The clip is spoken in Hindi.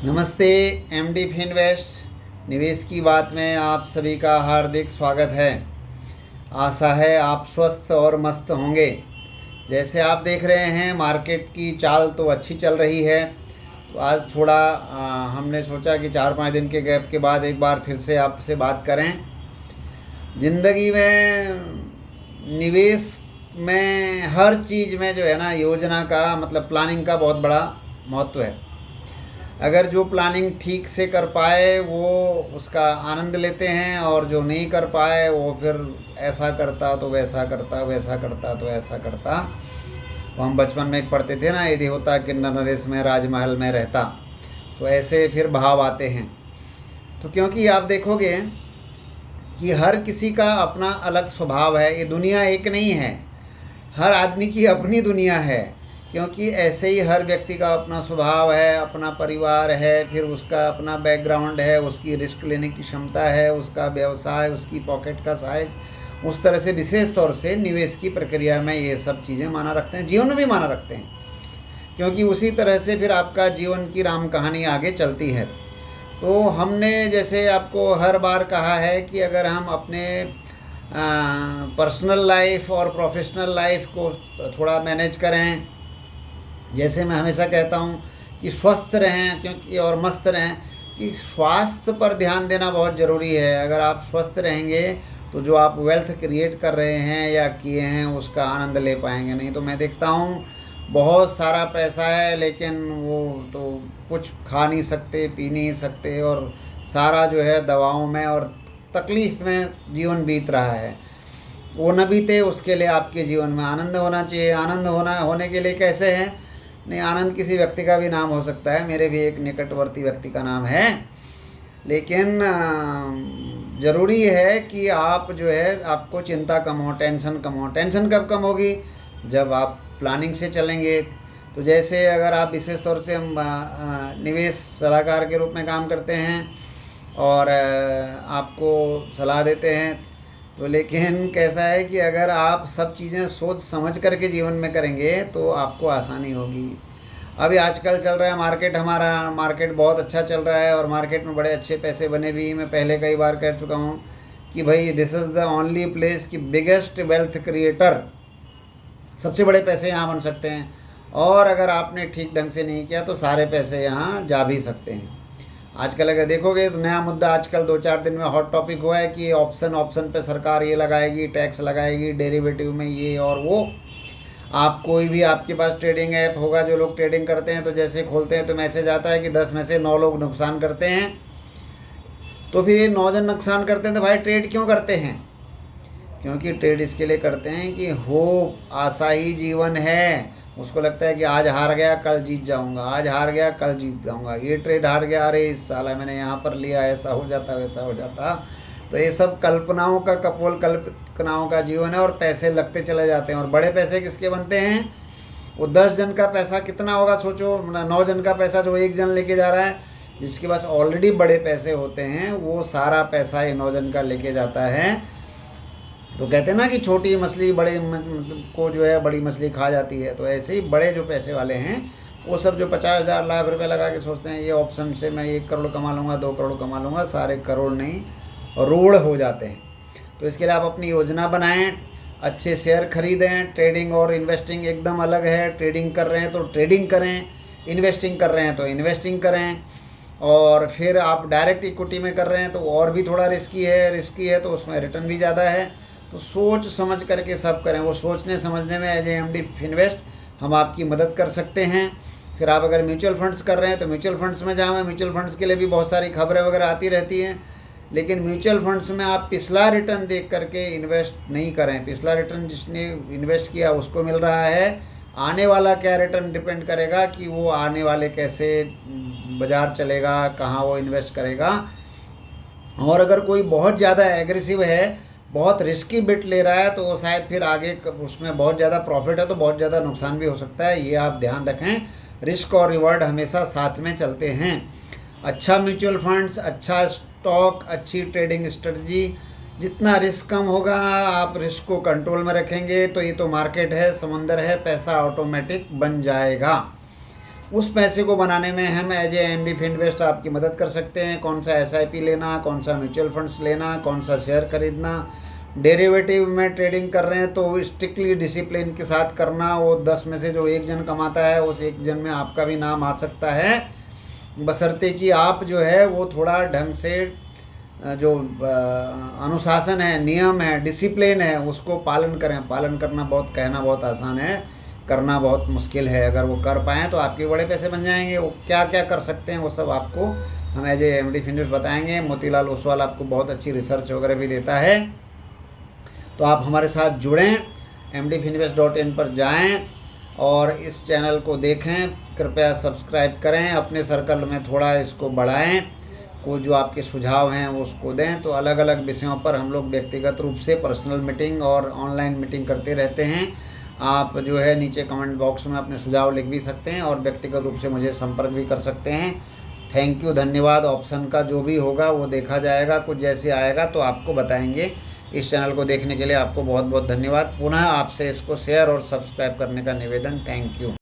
नमस्ते। एमडी फिनवेस्ट निवेश की बात में आप सभी का हार्दिक स्वागत है। आशा है आप स्वस्थ और मस्त होंगे। जैसे आप देख रहे हैं मार्केट की चाल तो अच्छी चल रही है। तो आज थोड़ा हमने सोचा कि 4-5 दिन के गैप के बाद एक बार फिर से आपसे बात करें। ज़िंदगी में निवेश में हर चीज़ में जो है ना, योजना का मतलब प्लानिंग का बहुत बड़ा महत्व है। अगर जो प्लानिंग ठीक से कर पाए वो उसका आनंद लेते हैं, और जो नहीं कर पाए वो फिर ऐसा करता तो वैसा करता, वैसा करता तो ऐसा करता। वो हम बचपन में एक पढ़ते थे ना, यदि होता किन्नर नरेश में राजमहल में रहता। तो ऐसे फिर भाव आते हैं। तो क्योंकि आप देखोगे कि हर किसी का अपना अलग स्वभाव है, ये दुनिया एक नहीं है, हर आदमी की अपनी दुनिया है। क्योंकि ऐसे ही हर व्यक्ति का अपना स्वभाव है, अपना परिवार है, फिर उसका अपना बैकग्राउंड है, उसकी रिस्क लेने की क्षमता है, उसका व्यवसाय, उसकी पॉकेट का साइज। उस तरह से विशेष तौर से निवेश की प्रक्रिया में ये सब चीज़ें माना रखते हैं, जीवन में भी माना रखते हैं। क्योंकि उसी तरह से फिर आपका जीवन की राम कहानी आगे चलती है। तो हमने जैसे आपको हर बार कहा है कि अगर हम अपने पर्सनल लाइफ और प्रोफेशनल लाइफ को थोड़ा मैनेज करें, जैसे मैं हमेशा कहता हूँ कि स्वस्थ रहें, क्योंकि और मस्त रहें, कि स्वास्थ्य पर ध्यान देना बहुत ज़रूरी है। अगर आप स्वस्थ रहेंगे तो जो आप वेल्थ क्रिएट कर रहे हैं या किए हैं उसका आनंद ले पाएंगे। नहीं तो मैं देखता हूँ बहुत सारा पैसा है लेकिन वो तो कुछ खा नहीं सकते, पी नहीं सकते, और सारा जो है दवाओं में और तकलीफ़ में जीवन बीत रहा है। वो न बीते, उसके लिए आपके जीवन में आनंद होना चाहिए। आनंद होने के लिए कैसे है? नहीं, आनंद किसी व्यक्ति का भी नाम हो सकता है, मेरे भी एक निकटवर्ती व्यक्ति का नाम है। लेकिन ज़रूरी है कि आप जो है आपको चिंता कम हो, टेंशन कम हो। टेंशन कब कम होगी? जब आप प्लानिंग से चलेंगे। तो जैसे अगर आप विशेष तौर से हम निवेश सलाहकार के रूप में काम करते हैं और आपको सलाह देते हैं, तो लेकिन कैसा है कि अगर आप सब चीज़ें सोच समझ करके जीवन में करेंगे तो आपको आसानी होगी। अभी आजकल चल रहा है मार्केट, हमारा मार्केट बहुत अच्छा चल रहा है और मार्केट में बड़े अच्छे पैसे बने भी। मैं पहले कई बार कह चुका हूँ कि भाई this is the only place कि बिगेस्ट वेल्थ क्रिएटर, सबसे बड़े पैसे यहाँ बन सकते हैं। और अगर आपने ठीक ढंग से नहीं किया तो सारे पैसे यहाँ जा भी सकते हैं। आजकल अगर देखोगे तो नया मुद्दा आजकल 2-4 दिन में हॉट टॉपिक हुआ है कि ऑप्शन पे सरकार ये लगाएगी, टैक्स लगाएगी, डेरिवेटिव में ये और वो। आप कोई भी, आपके पास ट्रेडिंग ऐप होगा, जो लोग ट्रेडिंग करते हैं तो जैसे खोलते हैं तो मैसेज आता है कि 10 में से 9 लोग नुकसान करते हैं। तो फिर ये 9 जन नुकसान करते हैं तो भाई ट्रेड क्यों करते हैं? क्योंकि ट्रेड इसके लिए करते हैं कि हो आशा ही जीवन है। उसको लगता है कि आज हार गया कल जीत जाऊंगा, आज हार गया कल जीत जाऊंगा। ये ट्रेड हार गया, अरे इस साला मैंने यहाँ पर लिया, ऐसा हो जाता वैसा हो जाता। तो ये सब कल्पनाओं का कपोल कल्पनाओं का जीवन है और पैसे लगते चले जाते हैं। और बड़े पैसे किसके बनते हैं? वो 10 जन का पैसा कितना होगा सोचो, 9 जन का पैसा जो एक जन लेके जा रहा है, जिसके पास ऑलरेडी बड़े पैसे होते हैं वो सारा पैसा ये 9 जन का लेके जाता है। तो कहते हैं ना कि छोटी मछली बड़े को जो है बड़ी मछली खा जाती है। तो ऐसे ही बड़े जो पैसे वाले हैं वो सब जो 50,000 लाख रुपए लगा के सोचते हैं ये ऑप्शन से मैं 1 करोड़ कमा लूँगा, 2 करोड़ कमा लूँगा, सारे करोड़ नहीं रोड़ हो जाते हैं। तो इसके लिए आप अपनी योजना बनाएं, अच्छे शेयर खरीदें। ट्रेडिंग और इन्वेस्टिंग एकदम अलग है। ट्रेडिंग कर रहे हैं तो ट्रेडिंग करें, इन्वेस्टिंग कर रहे हैं तो इन्वेस्टिंग करें। और फिर आप डायरेक्ट इक्विटी में कर रहे हैं तो और भी थोड़ा रिस्की है तो उसमें रिटर्न भी ज़्यादा है। तो सोच समझ करके सब करें। वो सोचने समझने में एज एमडी फिनवेस्ट हम आपकी मदद कर सकते हैं। फिर आप अगर म्यूचुअल फंड्स कर रहे हैं तो म्यूचुअल फंड्स में जाएं। म्यूचुअल फंड्स के लिए भी बहुत सारी खबरें वगैरह आती रहती हैं, लेकिन म्यूचुअल फंड्स में आप पिछला रिटर्न देख करके इन्वेस्ट नहीं करें। पिछला रिटर्न जिसने इन्वेस्ट किया उसको मिल रहा है, आने वाला क्या रिटर्न डिपेंड करेगा कि वो आने वाले कैसे बाज़ार चलेगा, कहाँ वो इन्वेस्ट करेगा। और अगर कोई बहुत ज़्यादा एग्रेसिव है, बहुत रिस्की बिट ले रहा है, तो वो शायद फिर आगे उसमें बहुत ज़्यादा प्रॉफिट है तो बहुत ज़्यादा नुकसान भी हो सकता है। ये आप ध्यान रखें, रिस्क और रिवॉर्ड हमेशा साथ में चलते हैं। अच्छा म्यूचुअल फंड्स, अच्छा स्टॉक, अच्छी ट्रेडिंग स्ट्रेटजी, जितना रिस्क कम होगा आप रिस्क को कंट्रोल में रखेंगे तो ये तो मार्केट है, समंदर है, पैसा ऑटोमेटिक बन जाएगा। उस पैसे को बनाने में हम एज ए एमडी फिनवेस्ट आपकी मदद कर सकते हैं। कौन सा एसआईपी लेना, कौन सा म्यूचुअल फंड्स लेना, कौन सा शेयर खरीदना। डेरिवेटिव में ट्रेडिंग कर रहे हैं तो स्ट्रिक्टली डिसिप्लिन के साथ करना। वो 10 में से जो एक जन कमाता है उस एक जन में आपका भी नाम आ सकता है, बशर्ते कि आप जो है वो थोड़ा ढंग से जो अनुशासन है, नियम है, डिसिप्लिन है, उसको पालन करें। पालन करना बहुत, कहना बहुत आसान है, करना बहुत मुश्किल है। अगर वो कर पाएँ तो आपके बड़े पैसे बन जाएंगे। वो क्या क्या कर सकते हैं वो सब आपको हम एज ए एमडी फिनवेस्ट बताएंगे। मोतीलाल ओसवाल आपको बहुत अच्छी रिसर्च वगैरह भी देता है, तो आप हमारे साथ जुड़ें, mdfinvest.in पर जाएं और इस चैनल को देखें। कृपया सब्सक्राइब करें, अपने सर्कल में थोड़ा इसको बढ़ाएं, को जो आपके सुझाव हैं वो उसको दें। तो अलग अलग विषयों पर हम लोग व्यक्तिगत रूप से पर्सनल मीटिंग और ऑनलाइन मीटिंग करते रहते हैं। आप जो है नीचे कमेंट बॉक्स में अपने सुझाव लिख भी सकते हैं और व्यक्तिगत रूप से मुझे संपर्क भी कर सकते हैं। थैंक यू, धन्यवाद। ऑप्शन का जो भी होगा वो देखा जाएगा, कुछ जैसे आएगा तो आपको बताएंगे। इस चैनल को देखने के लिए आपको बहुत बहुत धन्यवाद। पुनः आपसे इसको शेयर और सब्सक्राइब करने का निवेदन। Thank you.